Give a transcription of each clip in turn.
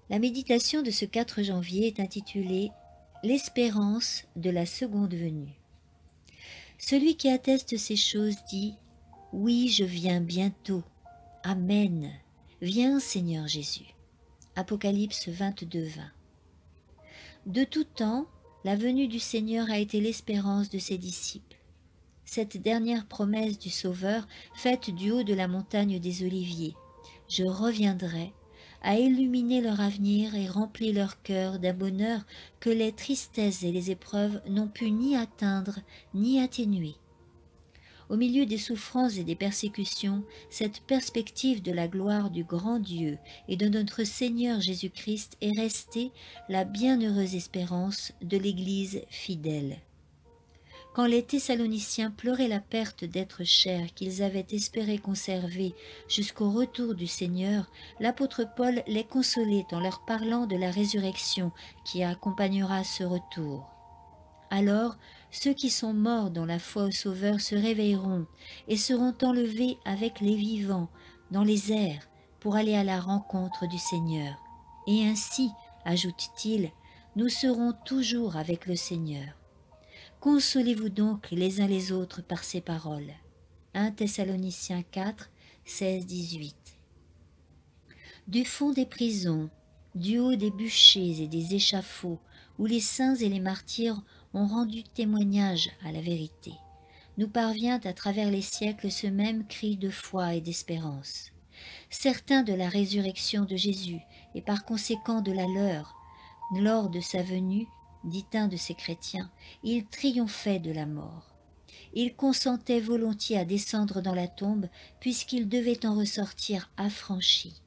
La méditation de ce 4 janvier est intitulée « L'espérance de la seconde venue ». Celui qui atteste ces choses dit « Oui, je viens bientôt. Amen. Viens, Seigneur Jésus. » Apocalypse 22, 20. De tout temps, la venue du Seigneur a été l'espérance de ses disciples. Cette dernière promesse du Sauveur, faite du haut de la montagne des Oliviers, « Je reviendrai », a illuminé leur avenir et rempli leur cœur d'un bonheur que les tristesses et les épreuves n'ont pu ni atteindre ni atténuer. Au milieu des souffrances et des persécutions, cette perspective de la gloire du grand Dieu et de notre Seigneur Jésus-Christ est restée la bienheureuse espérance de l'Église fidèle. Quand les Thessaloniciens pleuraient la perte d'êtres chers qu'ils avaient espéré conserver jusqu'au retour du Seigneur, l'apôtre Paul les consolait en leur parlant de la résurrection qui accompagnera ce retour. Alors, ceux qui sont morts dans la foi au Sauveur se réveilleront et seront enlevés avec les vivants dans les airs pour aller à la rencontre du Seigneur. Et ainsi, ajoute-t-il, nous serons toujours avec le Seigneur. Consolez-vous donc les uns les autres par ces paroles. 1 Thessaloniciens 4, 16-18. Du fond des prisons, du haut des bûchers et des échafauds, où les saints et les martyrs ont rendu témoignage à la vérité, nous parvient à travers les siècles ce même cri de foi et d'espérance. Certains de la résurrection de Jésus et par conséquent de la leur, lors de sa venue, dit un de ces chrétiens, il triomphait de la mort. Il consentait volontiers à descendre dans la tombe puisqu'il devait en ressortir affranchi.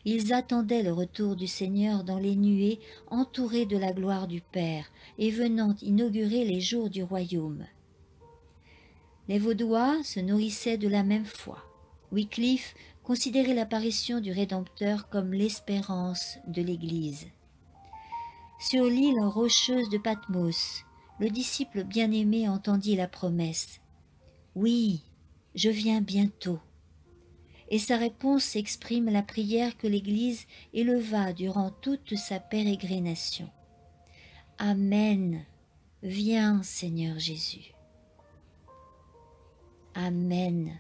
Ils attendaient le retour du Seigneur dans les nuées, entourés de la gloire du Père et venant inaugurer les jours du royaume. Les Vaudois se nourrissaient de la même foi. Wycliffe considérait l'apparition du Rédempteur comme l'espérance de l'Église. Sur l'île rocheuse de Patmos, le disciple bien-aimé entendit la promesse « Oui, je viens bientôt ». Et sa réponse exprime la prière que l'Église éleva durant toute sa pérégrination. « Amen, viens Seigneur Jésus. » Amen.